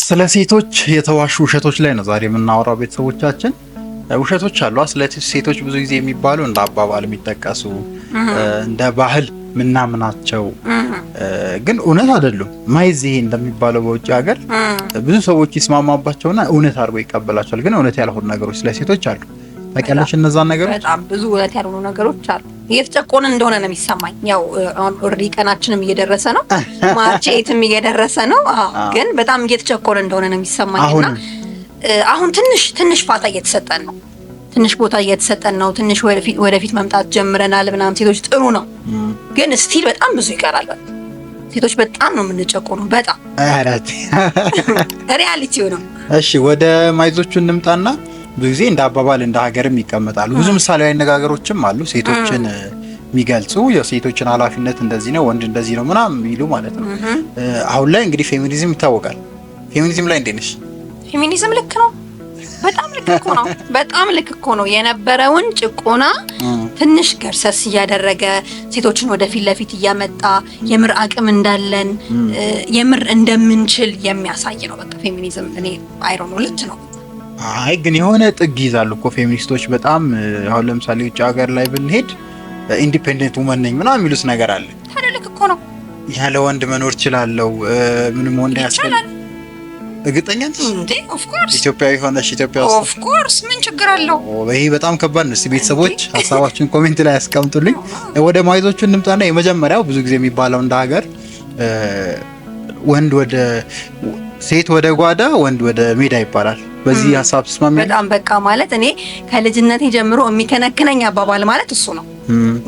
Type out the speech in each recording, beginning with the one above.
ስለ ሴቶች የተዋሹ ውሸቶች ላይ ነው ዛሬ የምናወራው ቤተሰቦቻችን። ውሸቶች አሉ ስለ ሴቶች ብዙ ጊዜ የሚባሉ እንደ አባባል የሚጠቀሱ እንደ ባህል ምናምናቸው ግን እውነት አይደሉም። ማይዝ ይሄ እንደሚባለው በውጭ ሀገር ብዙ ሰዎች ይስማማባቸውና እውነት አድርገው ይቀበላቸዋል። ግን እውነት ያልሆኑ ነገሮች ስለ ሴቶች አሉ። ታውቂያለሽ እነዛን ነገሮች? በጣም ብዙ እውነት ያልሆኑ ነገሮች አሉ። እየተጨቆነ እንደሆነ ነው የሚሰማኝ። ያው አሁን ኦልሬዲ ቀናችንም እየደረሰ ነው፣ ማርቼትም እየደረሰ ነው። ግን በጣም እየተጨቆነ እንደሆነ ነው የሚሰማኝና አሁን ትንሽ ፋታ እየተሰጠን ነው። ትንሽ ቦታ እየተሰጠን ነው። ትንሽ ወደፊት መምጣት ጀምረናል ምናምን። ሴቶች ጥሩ ነው፣ ግን ስቲል በጣም ብዙ ይቀራል። ሴቶች በጣም ነው የምንጨቆነው። በጣም ሪያሊቲው ነው። እሺ ወደ ማይዞቹ እንምጣና ብዙ ጊዜ እንደ አባባል እንደ ሀገርም ይቀመጣሉ። ብዙ ምሳሌያዊ አነጋገሮችም አሉ ሴቶችን የሚገልጹ የሴቶችን ኃላፊነት እንደዚህ ነው፣ ወንድ እንደዚህ ነው ምናምን የሚሉ ማለት ነው። አሁን ላይ እንግዲህ ፌሚኒዝም ይታወቃል። ፌሚኒዝም ላይ እንዴት ነሽ? ፌሚኒዝም ልክ ነው። በጣም ልክ እኮ ነው። በጣም ልክ እኮ ነው። የነበረውን ጭቆና ትንሽ ገርሰስ እያደረገ ሴቶችን ወደፊት ለፊት እያመጣ የምር አቅም እንዳለን የምር እንደምንችል የሚያሳይ ነው። በቃ ፌሚኒዝም እኔ አይሮን ነው ልክ ነው። አይ ግን የሆነ ጥግ ይዛሉ እኮ ፌሚኒስቶች በጣም። አሁን ለምሳሌ ውጭ ሀገር ላይ ብንሄድ ኢንዲፔንደንት ውመን ነኝ ምናምን የሚሉት ነገር አለ። ታዲያ ልክ እኮ ነው። ያለ ወንድ መኖር እችላለሁ ምንም ወንድ ያስፈልግ እርግጠኛ ነሽ እንዴ? ኦፍ ኮርስ ኢትዮጵያዊ ሆነሽ ኢትዮጵያ ውስጥ ኦፍ ኮርስ ምን ችግር አለው? ይሄ በጣም ከባድ ነው። እስቲ ቤተሰቦች ሀሳባችሁን ኮሜንት ላይ ያስቀምጡልኝ። ወደ ማይዞቹ እንምጣና የመጀመሪያው ብዙ ጊዜ የሚባለው እንደ ሀገር ሴት ወደ ጓዳ ወንድ ወደ ሜዳ ይባላል። በዚህ ሀሳብ ተስማሚ? በጣም በቃ ማለት እኔ ከልጅነቴ ጀምሮ የሚከነክነኝ አባባል ማለት እሱ ነው።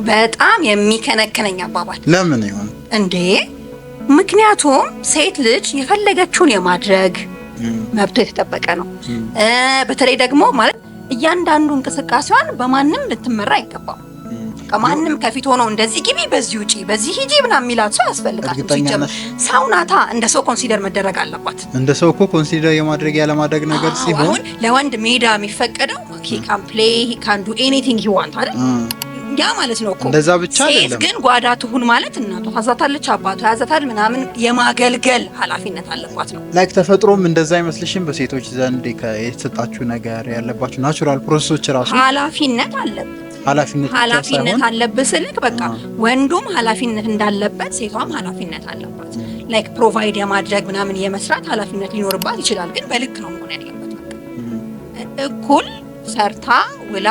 በጣም የሚከነክነኝ አባባል። ለምን ይሆን እንዴ? ምክንያቱም ሴት ልጅ የፈለገችውን የማድረግ መብቶ የተጠበቀ ነው። በተለይ ደግሞ ማለት እያንዳንዱ እንቅስቃሴዋን በማንም ልትመራ አይገባም። ከማንም ከፊት ሆኖ እንደዚህ ግቢ፣ በዚህ ውጪ፣ በዚህ ሂጂ ምናምን የሚላት ሰው ያስፈልጋል። ሰው ናታ እንደ ሰው ኮንሲደር መደረግ አለባት። እንደ ሰው እኮ ኮንሲደር የማድረግ ያለማድረግ ነገር ሲሆን አሁን ለወንድ ሜዳ የሚፈቀደው he can play he can do anything he want አይደል? ያ ማለት ነው እኮ። እንደዛ ብቻ አይደለም። ሴት ግን ጓዳ ትሁን ማለት እናቷ ታዛታለች፣ አባቷ ያዛታል ምናምን የማገልገል ኃላፊነት አለባት ነው። ላይክ ተፈጥሮም እንደዛ አይመስልሽም? በሴቶች ዘንድ የተሰጣችሁ ነገር ያለባችሁ ናቹራል ፕሮሰሶች ራሱ ኃላፊነት አለበት። ኃላፊነት አለበት ስልክ በቃ ወንዱም ኃላፊነት እንዳለበት ሴቷም ኃላፊነት አለባት። ላይክ ፕሮቫይድ የማድረግ ምናምን የመስራት ኃላፊነት ሊኖርባት ይችላል። ግን በልክ ነው መሆን ያለበት። እኩል ሰርታ ውላ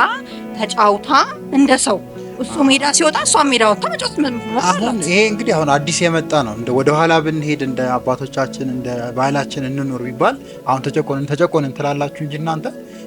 ተጫውታ እንደ ሰው እሱ ሜዳ ሲወጣ እሷ ሜዳ ወጣ መጫወት አሁን ይሄ እንግዲህ አሁን አዲስ የመጣ ነው። እንደ ወደ ኋላ ብንሄድ እንደ አባቶቻችን እንደ ባህላችን እንኖር ቢባል አሁን ተጨቆንን ትላላችሁ እንጂ እናንተ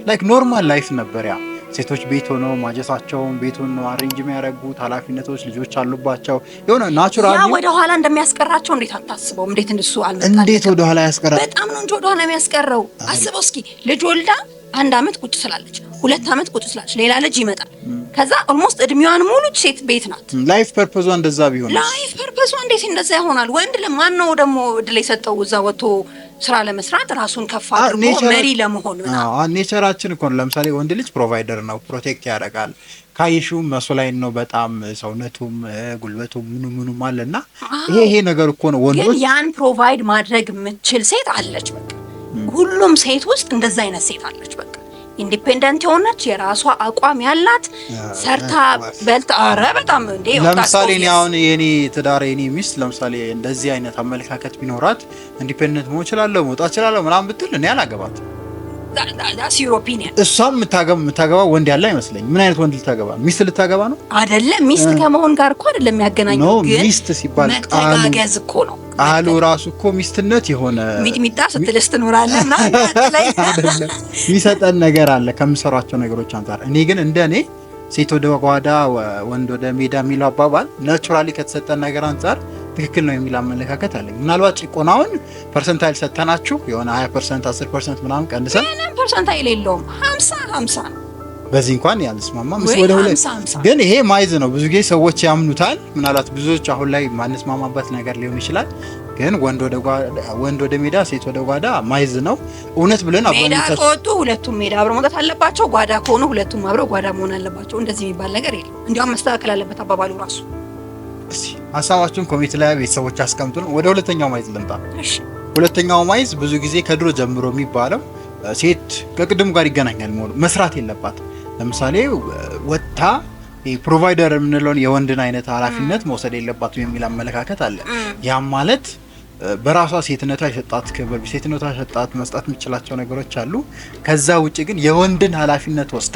ላይክ ኖርማል ላይፍ ነበር። ያ ሴቶች ቤት ሆነው ማጀታቸውን ቤቱን አሬንጅ የሚያደርጉት ኃላፊነቶች ልጆች አሉባቸው። የሆነ ናቹራሊ ያ ወደ ኋላ እንደሚያስቀራቸው እንዴት አታስበው? እንዴት እንደሱ አልመጣም። እንዴት ወደ ኋላ ያስቀራል? በጣም ነው እንጂ ወደ ኋላ የሚያስቀረው። አስበው እስኪ ልጅ ወልዳ 1 አመት ቁጭ ስላለች 2 አመት ቁጭ ስላለች ሌላ ልጅ ይመጣል። ከዛ ኦልሞስት እድሜዋን ሙሉ ሴት ቤት ናት። ላይፍ ፐርፐዟ እንደዛ ቢሆን ላይፍ ፐርፐዟ እንዴት እንደዛ ይሆናል? ወንድ ለማን ነው ደግሞ እድል የሰጠው እዛ ወጥቶ ስራ ለመስራት ራሱን ከፍ አድርጎ መሪ ለመሆን ነው? ኔቸራችን እኮ ለምሳሌ ወንድ ልጅ ፕሮቫይደር ነው፣ ፕሮቴክት ያደርጋል። ካይሹም መስላይን ነው በጣም ሰውነቱም ጉልበቱም ምኑም አለና ይሄ ነገር እኮ ነው ወንዶች ግን ያን ፕሮቫይድ ማድረግ የምትችል ሴት አለች። በቃ ሁሉም ሴት ውስጥ እንደዛ አይነት ሴት አለች። በቃ ኢንዲፔንደንት የሆነች የራሷ አቋም ያላት ሰርታ በልታ አረ በጣም እንዴ ለምሳሌ እኔ አሁን የኔ ትዳር የኔ ሚስት ለምሳሌ እንደዚህ አይነት አመለካከት ቢኖራት ኢንዲፔንደንት መሆን እችላለሁ መውጣት እችላለሁ ምናምን ብትል እኔ አላገባት። ዳስ ዩሮፒኒያን እሷም የምታገባ ወንድ ያለ አይመስለኝ። ምን አይነት ወንድ ልታገባ? ሚስት ልታገባ ነው አይደለም? ሚስት ከመሆን ጋር እኮ አይደለም የሚያገናኘው። ግን ሚስት ሲባል መተጋገዝ እኮ ነው ቃሉ ራሱ እኮ ሚስትነት የሆነ ሚጥሚጣ ስትልስ ትኖራለህ እና አይደለም የሚሰጠን ነገር አለ ከምሰራቸው ነገሮች አንፃር። እኔ ግን እንደኔ ሴት ወደ ጓዳ ወንድ ወደ ሜዳ የሚለው አባባል ናቹራሊ ከተሰጠን ነገር አንፃር ትክክል ነው የሚል አመለካከት አለኝ። ምናልባት ጭቆናውን ፐርሰንታይል ሰተናችሁ የሆነ 20% 10% ምናምን ቀንሰን ምንም ፐርሰንታይል የለውም 50 ነው። በዚህ እንኳን ያልስማማ ወደ ሁለት ግን ይሄ ማይዝ ነው። ብዙ ጊዜ ሰዎች ያምኑታል። ምናልባት ብዙዎች አሁን ላይ ማንስማማበት ነገር ሊሆን ይችላል። ግን ወንድ ወደ ሜዳ ሴት ወደ ጓዳ ማይዝ ነው። እውነት ብለን ሜዳ ከወጡ ሁለቱም ሜዳ አብረው መውጣት አለባቸው። ጓዳ ከሆኑ ሁለቱም አብረው ጓዳ መሆን አለባቸው። እንደዚህ የሚባል ነገር የለም። እንዲያውም መስተካከል አለበት አባባሉ ራሱ። እስቲ ሀሳባችሁን ኮሜንት ላይ ቤተሰቦች አስቀምጡን። ወደ ሁለተኛው ማይዝ ልምጣ። እሺ ሁለተኛው ማይዝ ብዙ ጊዜ ከድሮ ጀምሮ የሚባለው ሴት ከቅድሙ ጋር ይገናኛል መሆኑ መስራት የለባትም። ለምሳሌ ወጣ ፕሮቫይደር የምንለውን የወንድን አይነት ኃላፊነት መውሰድ የለባትም የሚል አመለካከት አለ። ያም ማለት በራሷ ሴትነቷ የሰጣት ክብር፣ ሴትነቷ የሰጣት መስጣት የምትችላቸው ነገሮች አሉ። ከዛ ውጪ ግን የወንድን ኃላፊነት ወስዳ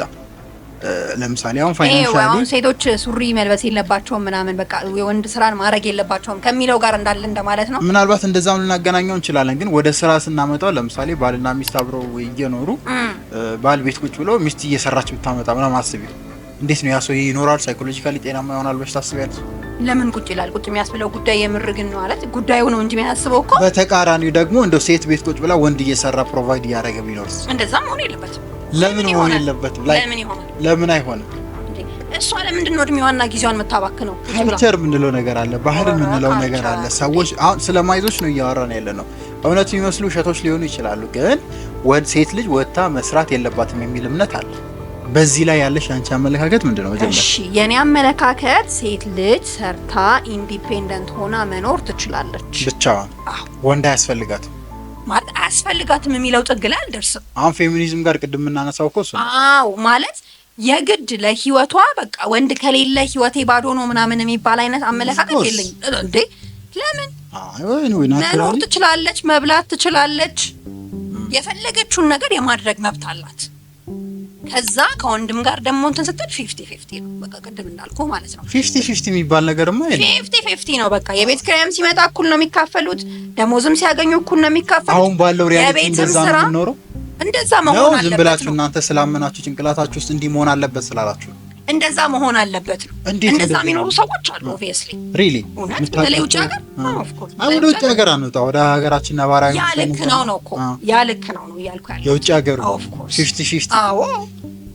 ለምሳሌ አሁን ፋይናንሻሊ ሴቶች ሱሪ መልበስ የለባቸውም ምናምን በቃ የወንድ ስራን ማድረግ የለባቸውም ከሚለው ጋር እንዳለ እንደማለት ነው። ምናልባት እንደዛም ልናገናኘው እንችላለን። ግን ወደ ስራ ስናመጣው ለምሳሌ ባልና ሚስት አብረው እየኖሩ ባል ቤት ቁጭ ብሎ ሚስት እየሰራች ብታመጣ ምናምን አስቢ፣ እንዴት ነው ያ ሰው ይኖራል? ሳይኮሎጂካሊ ጤናማ ይሆናል ብለሽ ታስቢያለሽ? ለምን ቁጭ ይላል? ቁጭ የሚያስብለው ጉዳይ የምር ግን ማለት ጉዳዩ ነው እንጂ የሚያስበው እኮ። በተቃራኒው ደግሞ እንደው ሴት ቤት ቁጭ ብላ ወንድ እየሰራ ፕሮቫይድ እያደረገ ቢኖርስ? እንደዛ መሆን የለበትም። ለምን መሆን የለበትም? ለምን አይሆንም? እሷ ለምንድን ነው እድሜዋና ጊዜዋን የምታባክነው? ካልቸር የምንለው ነገር አለ፣ ባህል የምንለው ነገር አለ። ሰዎች አሁን ስለማይዞች ነው እያወራን ያለ ነው። እውነት የሚመስሉ ውሸቶች ሊሆኑ ይችላሉ፣ ግን ሴት ልጅ ወጥታ መስራት የለባትም የሚል እምነት አለ። በዚህ ላይ ያለሽ አንቺ አመለካከት ምንድነው? መጀመሪያ እሺ፣ የኔ አመለካከት ሴት ልጅ ሰርታ ኢንዲፔንደንት ሆና መኖር ትችላለች ብቻዋን። ወንድ አያስፈልጋትም ማለት አያስፈልጋትም የሚለው ጥግ ላይ አልደርስም። አሁን ፌሚኒዝም ጋር ቅድም የምናነሳው እኮ እሱ ማለት የግድ ለህይወቷ በቃ ወንድ ከሌለ ህይወቴ ባዶ ነው ምናምን የሚባል አይነት አመለካከት የለኝም። እንዴ ለምን መኖር ትችላለች፣ መብላት ትችላለች፣ የፈለገችውን ነገር የማድረግ መብት አላት። ከዛ ከወንድም ጋር ደግሞ እንትን ስትል 50-50 ነው በቃ ቅድም እንዳልኩ ማለት ነው። 50-50 የሚባል ነገርማ የለም። 50-50 ነው በቃ። የቤት ኪራይም ሲመጣ እኩል ነው የሚካፈሉት፣ ደሞዝም ሲያገኙ እኩል ነው የሚካፈሉት። አሁን ባለው ሪያሊቲ እንደዛ ነው የምንኖረው። እንደዛ መሆን አለበት። ዝም ብላችሁ እናንተ ስላመናችሁ ጭንቅላታችሁ ውስጥ እንዲህ መሆን አለበት ስላላችሁ እንደዛ መሆን አለበት ነው። እንደዛ የሚኖሩ ሰዎች አሉ ኦብቪየስሊ ሪሊ ወደ ውጭ ሀገር ኦፍ ኮርስ ወደ ውጭ ሀገር አንወጣ፣ ወደ ሀገራችን ነባራዊ ያ ልክ ነው እኮ ያ ልክ ነው እያልኩ ያለው የውጭ ሀገሩ 50-50 አዎ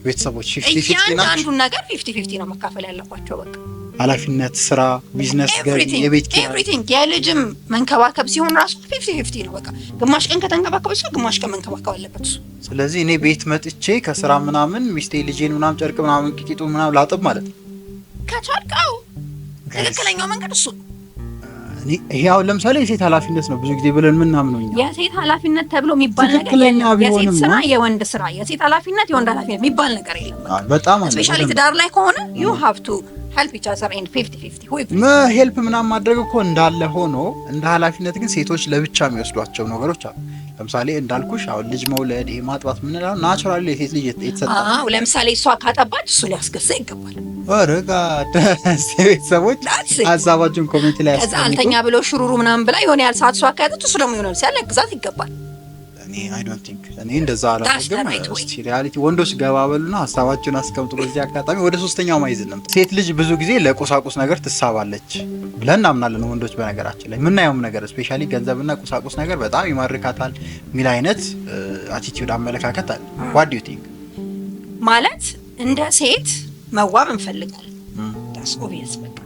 ቤተሰቦች 50-50 ናቸው። እያንዳንዱን ነገር 50-50 ነው መካፈል ያለባቸው በቃ ኃላፊነት፣ ስራ፣ ቢዝነስ፣ ገቢ፣ የቤት ኪራይ ኤቭሪቲንግ። የልጅም መንከባከብ ሲሆን ራሱ 50-50 ነው በቃ። ግማሽ ቀን ከተንከባከበ ሰው ግማሽ ቀን መንከባከብ አለበት እሱ። ስለዚህ እኔ ቤት መጥቼ ከስራ ምናምን ሚስቴ ልጄን ምናምን ጨርቅ ምናምን ቂቂጡ ምናምን ላጥብ ማለት ነው ከቻልከው። ትክክለኛው መንገድ እሱ ነው። ይሄ አሁን ለምሳሌ የሴት ኃላፊነት ነው ብዙ ጊዜ ብለን ምናምን ነው። የሴት ኃላፊነት ተብሎ የሚባል ነገር የለም። የሴት ስራ የወንድ ስራ፣ የሴት ኃላፊነት የወንድ ኃላፊነት የሚባል ነገር የለም። በጣም አለ። ስፔሻሊ ትዳር ላይ ከሆነ you have to help each other in 50-50 ሄልፕ ምናምን ማድረግ እኮ እንዳለ ሆኖ እንደ ኃላፊነት ግን ሴቶች ለብቻ የሚወስዷቸው ነገሮች አሉ። ለምሳሌ እንዳልኩሽ አሁን ልጅ መውለድ፣ ይሄ ማጥባት ምንለው ናቹራሊ የሴት ልጅ የተሰጣ። ለምሳሌ እሷ ካጠባች እሱ ሊያስገሳ ይገባል። ወረጋ ቤተሰቦች ሀሳባችሁን ኮሜንት ላይ ከዛ አልተኛ ብሎ ሽሩሩ ምናምን ብላ የሆነ ያህል ሰዓት እሷ ካያጠች እሱ ደግሞ ይሆናል ሲያለ ግዛት ይገባል። አይ ዶንት ቲንክ እኔ እንደዛ አላደርግም። እስቲ ሪያሊቲ ወንዶች ገባ በሉና ሀሳባችሁን አስቀምጡ። በዚህ አጋጣሚ ወደ ሶስተኛው ማይዝንም ሴት ልጅ ብዙ ጊዜ ለቁሳቁስ ነገር ትሳባለች ብለን እናምናለን ወንዶች። በነገራችን ላይ የምናየውም ነገር ስፔሻሊ ገንዘብና ቁሳቁስ ነገር በጣም ይማርካታል የሚል አይነት አቲቲዩድ አመለካከት አለ። ዋት ዱ ዩ ቲንክ? ማለት እንደ ሴት መዋብ እንፈልጋለን። ዳስ ኦብቪየስ በቃ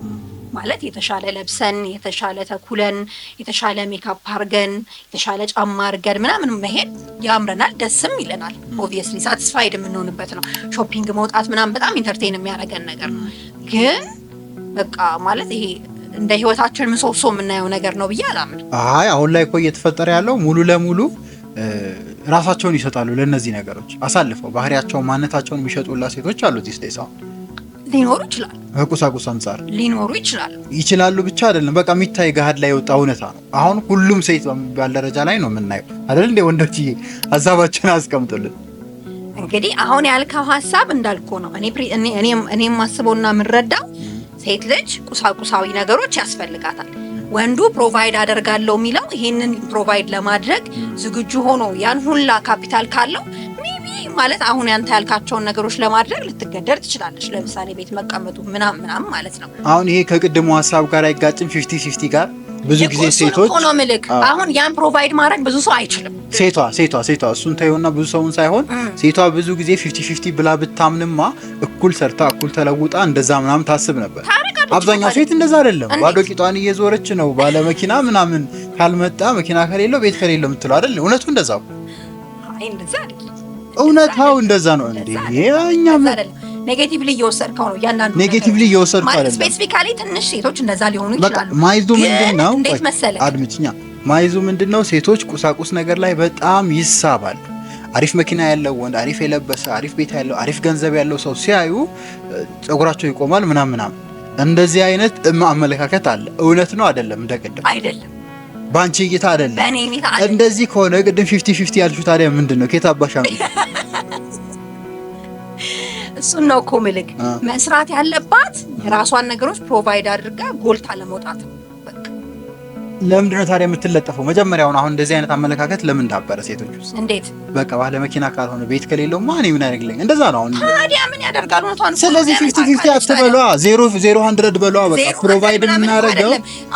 ማለት የተሻለ ለብሰን የተሻለ ተኩለን የተሻለ ሜካፕ አርገን የተሻለ ጫማ አርገን ምናምን መሄድ ያምረናል፣ ደስም ይለናል። ኦብቪየስሊ ሳቲስፋይድ የምንሆንበት ነው። ሾፒንግ መውጣት ምናምን በጣም ኢንተርቴን የሚያደርገን ነገር ነው። ግን በቃ ማለት ይሄ እንደ ህይወታችን ምሰሶ የምናየው ነገር ነው ብዬ አላምንም። አይ አሁን ላይ እኮ እየተፈጠረ ያለው ሙሉ ለሙሉ ራሳቸውን ይሰጣሉ ለነዚህ ነገሮች አሳልፈው ባህሪያቸውን ማንነታቸውን የሚሸጡላ ሴቶች አሉ። ዲስቴሳው ሊኖሩ ይችላል። ከቁሳቁስ አንፃር ሊኖሩ ይችላሉ ብቻ አይደለም። በቃ የሚታይ ገሃድ ላይ የወጣ እውነታ ነው። አሁን ሁሉም ሴት በሚባል ደረጃ ላይ ነው የምናየው አይደል እንዴ? ወንዶች ሀሳባችሁን አስቀምጡልን። እንግዲህ አሁን ያልከው ሀሳብ እንዳልኩ ነው። እኔ ማስበውና የምረዳው ሴት ልጅ ቁሳቁሳዊ ነገሮች ያስፈልጋታል። ወንዱ ፕሮቫይድ አደርጋለሁ የሚለው ይሄንን ፕሮቫይድ ለማድረግ ዝግጁ ሆኖ ያን ሁላ ካፒታል ካለው ማለት አሁን ያንተ ያልካቸውን ነገሮች ለማድረግ ልትገደድ ትችላለች። ለምሳሌ ቤት መቀመጡ ምናምን ማለት ነው። አሁን ይሄ ከቅድሙ ሀሳብ ጋር አይጋጭም? 50-50 ጋር ብዙ ጊዜ ሴቶች ሆኖ ምልክ አሁን ያን ፕሮቫይድ ማድረግ ብዙ ሰው አይችልም። ሴቷ እሱን ታዩና ብዙ ሰውን ሳይሆን ሴቷ ብዙ ጊዜ 50-50 ብላ ብታምንማ እኩል ሰርታ እኩል ተለውጣ እንደዛ ምናምን ታስብ ነበር። አብዛኛው ሴት እንደዛ አይደለም። ባዶ ቂጧን እየዞረች ነው ባለ መኪና ምናምን ካልመጣ መኪና ከሌለው ቤት ከሌለው የምትለው አይደል? እውነቱ እንደዛ ነው። አይ እንደዛ አይደል? እውነታው እንደዛ ነው እንዴ? እኛም ኔጌቲቭሊ እየወሰድከው ነው። ያንዳንዱ ኔጌቲቭሊ እየወሰድከው አይደለም። ስፔሲፊካሊ ትንሽ ሴቶች እንደዛ ሊሆኑ ይችላሉ። በቃ ማይዞ ምንድነው? እንዴት መሰለህ? አድምጪኛ ማይዙ ምንድነው ሴቶች ቁሳቁስ ነገር ላይ በጣም ይሳባሉ። አሪፍ መኪና ያለው ወንድ፣ አሪፍ የለበሰ፣ አሪፍ ቤት ያለው፣ አሪፍ ገንዘብ ያለው ሰው ሲያዩ ጸጉራቸው ይቆማል ምናምን። እንደዚህ አይነት አመለካከት አለ። እውነት ነው አይደለም? እንደቀደም አይደለም፣ ባንቺ እይታ አይደለም። በእኔ እይታ አይደለም። እንደዚህ ከሆነ ቅድም 50-50 ያልሽው ታዲያ ምንድነው? ከየት አባሻ እሱን ነው እኮ ምልክ መስራት ያለባት የራሷን ነገሮች ፕሮቫይድ አድርጋ ጎልታ ለመውጣት። ለምንድን ነው ታዲያ የምትለጠፈው? መጀመሪያውን አሁን እንደዚህ አይነት አመለካከት ለምን ዳበረ ሴቶች ውስጥ? እንዴት በቃ ባለ መኪና ካልሆነ ቤት ከሌለው ማን ምን ያደርግልኝ? እንደዛ ነው አሁን። ታዲያ ምን ያደርጋል? ወጣን። ስለዚህ 50-50 አትበሏ፣ 0-100 በሏ። በቃ ፕሮቫይድ እናደርገው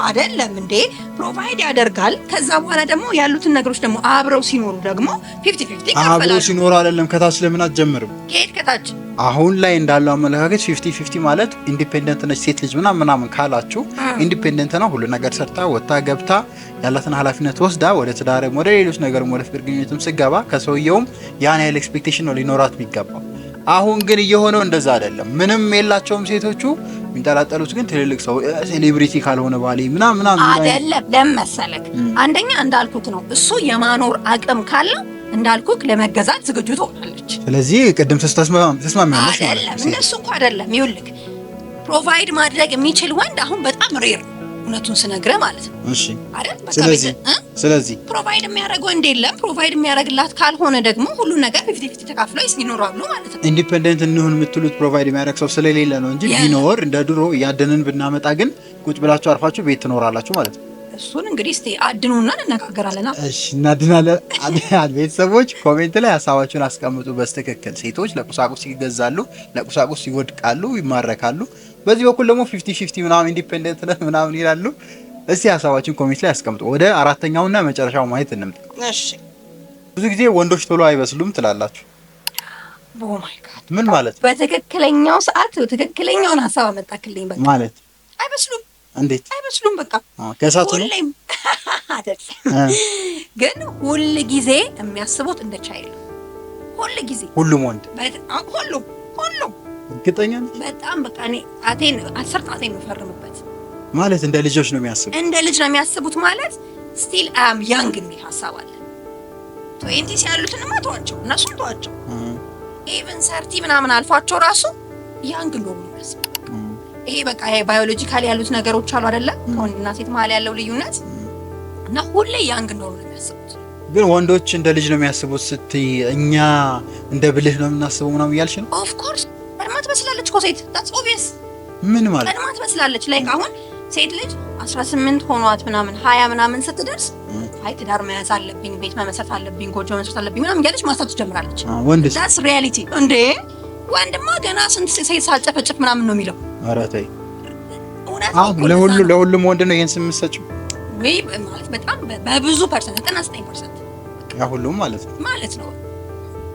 አይደለም እንዴ? ፕሮቫይድ ያደርጋል። ከዛ በኋላ ደግሞ ያሉትን ነገሮች ደግሞ አብረው ሲኖሩ ደግሞ 50-50 ይከፈላል። አብረው ሲኖሩ አይደለም ከታች ለምን አትጀምርም? ከየት ከታች? አሁን ላይ እንዳለው አመለካከት 50-50 ማለት ኢንዲፔንደንት ነች ሴት ልጅ ምናምን ካላችሁ ኢንዲፔንደንት ነው። ሁሉ ነገር ሰርታ ወጣ ገብታ ያላትን ኃላፊነት ወስዳ ወደ ትዳርም ወደ ሌሎች ነገርም ወደ ፍቅር ግንኙነትም ስገባ ከሰውየውም ያን ያህል ኤክስፔክቴሽን ነው ሊኖራት የሚገባው። አሁን ግን እየሆነው እንደዛ አይደለም። ምንም የላቸውም ሴቶቹ። የሚንጠላጠሉት ግን ትልልቅ ሰው ሴሌብሪቲ ካልሆነ ባሌ ምናምን አይደለም። ለመሰለክ አንደኛ እንዳልኩት ነው እሱ የማኖር አቅም ካለው እንዳልኩክ ለመገዛት ዝግጁ ትሆናለች። ስለዚህ ቅድም ተስማሚያለሽ ማለት ነው። እንደሱ እኮ አይደለም። ይኸውልህ ፕሮቫይድ ማድረግ የሚችል ወንድ አሁን በጣም ሬር፣ እውነቱን ስነግርህ ማለት ነው። እሺ አይደል? በቃ ስለዚህ ፕሮቫይድ የሚያደርግ ወንድ የለም። ፕሮቫይድ የሚያደርግላት ካልሆነ ደግሞ ሁሉ ነገር 50-50 ተካፍለው ይኖራሉ ማለት ነው። ኢንዲፔንደንት እንሁን የምትሉት ፕሮቫይድ የሚያደርግ ሰው ስለሌለ ነው እንጂ ቢኖር እንደ ድሮ እያደንን ብናመጣ ግን ቁጭ ብላችሁ አርፋችሁ ቤት ትኖራላችሁ ማለት ነው። እሱን እንግዲህ እስቲ አድኑና እንነጋገራለን። እሺ እናድናለን። ቤተሰቦች ኮሜንት ላይ ሀሳባችሁን አስቀምጡ። በስትክክል ሴቶች ለቁሳቁስ ይገዛሉ፣ ለቁሳቁስ ይወድቃሉ፣ ይማረካሉ። በዚህ በኩል ደግሞ 50-50 ምናምን ኢንዲፔንደንት ነን ምናምን ይላሉ። እስቲ ሀሳባችሁን ኮሜንት ላይ አስቀምጡ። ወደ አራተኛውና መጨረሻው ማየት እንምጣ። እሺ ብዙ ጊዜ ወንዶች ቶሎ አይበስሉም ትላላችሁ። ኦ ማይ ጋድ ምን ማለት? በትክክለኛው ሰዓት ትክክለኛውን ሀሳብ አመጣክልኝ። በቃ ማለት አይበስሉም። እንዴት አይበስሉም? በቃ ከሳቱ ነው ሁሌም አይደለም፣ ግን ሁል ጊዜ የሚያስቡት እንደ ቻይልድ። ሁል ጊዜ ሁሉም ወንድ ሁሉም እርግጠኛ ነኝ። በጣም በቃ እኔ አቴን 10 ጣቴን የምፈርምበት ማለት እንደ ልጆች ነው የሚያስቡት። እንደ ልጅ ነው የሚያስቡት ማለት ስቲል አም ያንግ የሚል ሀሳብ አለ። 20 ያሉትንማ ተዋቸው፣ እነሱን ተዋቸው። ኢቭን 30 ምናምን አልፏቸው ራሱ ያንግ ነው የሚያስቡት። ይሄ በቃ ይሄ ባዮሎጂካሊ ያሉት ነገሮች አሉ አይደለ? ከወንድና ሴት መሀል ያለው ልዩነት እና ሁሌ ያንግ ነው የሚያስቡት። ግን ወንዶች እንደ ልጅ ነው የሚያስቡት ስትይ እኛ እንደ ብልህ ነው የምናስበው ምናምን እያልሽ ነው? ኦፍ ኮርስ ቀድማ ትመስላለች እኮ ሴት። that's obvious። ምን ማለት ቀድማ ትመስላለች? ላይክ አሁን ሴት ልጅ 18 ሆኗት ምናምን 20 ምናምን ስትደርስ አይ ትዳር መያዝ አለብኝ፣ ቤት መመስረት አለብኝ፣ ጎጆ መመስረት አለብኝ ምናምን እያለች ማሰብ ትጀምራለች። ወንድስ? that's reality። እንዴ ወንድማ ገና ስንት ሴት ሳልጨፈጭፍ ምናምን ነው የሚለው። ኧረ ተይ። ለሁሉም ወንድ ነው ይሄን ስም ሰጪው ወይ ማለት በጣም በብዙ ፐርሰንት 99% ያ ሁሉም ማለት ነው።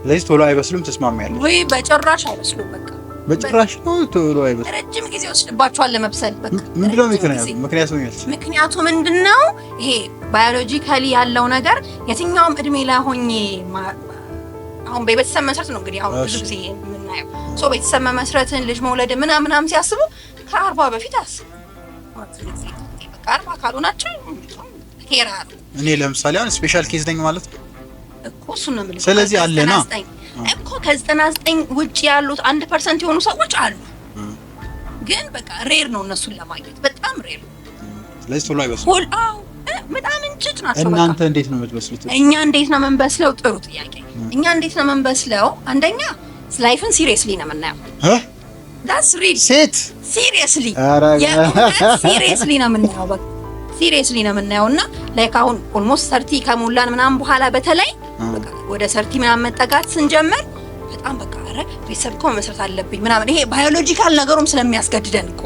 ለዚህ ቶሎ አይበስሉም ትስማሚያለሽ ወይ? በጭራሽ አይበስሉም። በቃ በጭራሽ ነው ቶሎ አይበስሉም። ረጅም ጊዜ ወስድባቸዋል ለመብሰል። በቃ ምንድነው ምክንያቱ ምንድነው? ይሄ ባዮሎጂካሊ ያለው ነገር የትኛውም እድሜ ላይ ሆኜ አሁን በቤተሰብ መስረት ነው እንግዲህ አሁን ብዙ ጊዜ የምናየው ሰው ቤተሰብ መስረትን ልጅ መውለድ ምናምን ሲያስቡ ከ40 በፊት አስቡ። በቃ 40 ካልሆናቸው ሄራሉ። እኔ ለምሳሌ አሁን ስፔሻል ኬዝ ነኝ ማለት ነው እኮ እሱን ነው የምልህ። ስለዚህ አለና እኮ ከ99 ውጪ ያሉት 1% የሆኑ ሰዎች አሉ፣ ግን በቃ ሬር ነው እነሱን ለማግኘት በጣም ሬር ነው። ስለዚህ ቶሎ አይበስሉም። በጣም እንጭጭ ናቸው። እናንተ እንዴት ነው የምትበስሉት? እኛ እንዴት ነው የምንበስለው? ጥሩ ጥያቄ። እኛ እንዴት ነው የምንበስለው? አንደኛ ላይፍን ሲሪየስሊ ነው የምናየው። that's real ሴት ሲሪየስሊ ሲሪየስሊ ነው የምናየው። በቃ ሲሪየስሊ ነው የምናየው እና ላይክ አሁን ኦልሞስት 30 ከሞላን ምናምን በኋላ በተለይ በቃ ወደ 30 ምናምን መጠጋት ስንጀምር በጣም በቃ አረ ቤተሰብ እኮ መመስረት አለብኝ ምናምን ይሄ ባዮሎጂካል ነገሩም ስለሚያስገድደን እኮ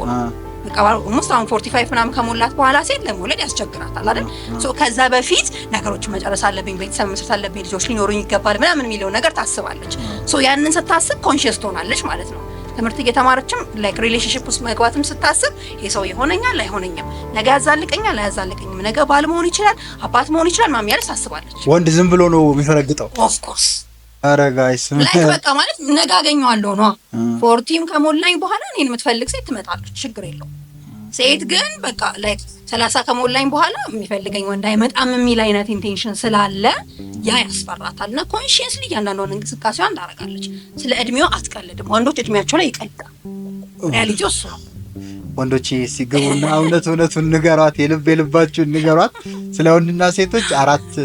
በቃ ኦልሞስት አሁን 45 ምናምን ከሞላት በኋላ ሴት ለመውለድ ያስቸግራታል አይደል? ሶ ከዛ በፊት ነገሮችን መጨረስ አለብኝ፣ ቤተሰብ መመስረት አለብኝ፣ ልጆች ሊኖሩኝ ይገባል ምናምን የሚለው ነገር ታስባለች። ሶ ያንን ስታስብ ኮንሺየስ ትሆናለች ማለት ነው። ትምህርት እየተማረችም ላይክ ሪሌሽንሺፕ ውስጥ መግባትም ስታስብ የሰው ይሆነኛል አይሆነኛም፣ ነገ ያዛልቀኛል አያዛልቀኝም፣ ነገ ባል መሆን ይችላል አባት መሆን ይችላል ማም ያለች ታስባለች። ወንድ ዝም ብሎ ነው የሚፈረግጠው። ኦፍ ኮርስ አረ ጋይስ ላይክ በቃ ማለት ነገ አገኘዋለሁ ነው። 40 ከሞላኝ በኋላ እኔን የምትፈልግ ሴት ትመጣለች፣ ችግር የለውም። ሴት ግን በቃ ላይክ 30 ከሞላኝ በኋላ የሚፈልገኝ ወንድ አይመጣም የሚል አይነት ኢንቴንሽን ስላለ ያ ያስፈራታል። እና ኮንሺየስሊ እያንዳንዷን እንቅስቃሴዋን ታደርጋለች። ስለ እድሜዋ አትቀልድም። ወንዶች እድሜያቸው ላይ ይቀልዳል። ሪያሊቲ እሱ ነው። ወንዶች ሲገቡና እውነቱን ንገሯት፣ የልባችሁን ንገሯት። ስለ ወንድና ሴቶች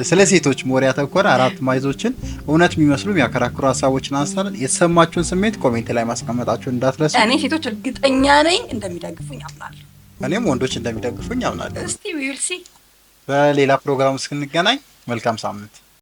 ስለ ሴቶች ሞሪያ ተኮር 4 ማይዞችን እውነት የሚመስሉ የሚያከራክሩ ሀሳቦችን አንስተን የተሰማችሁን ስሜት ኮሜንት ላይ ማስቀመጣችሁን እንዳትረሱ። እኔ ሴቶች እርግጠኛ ነኝ እንደሚደግፉኝ አምናለሁ። እኔም ወንዶች እንደሚደግፉኝ አምናለሁ። እስቲ ዊል ሲ። በሌላ ፕሮግራም እስክንገናኝ መልካም ሳምንት።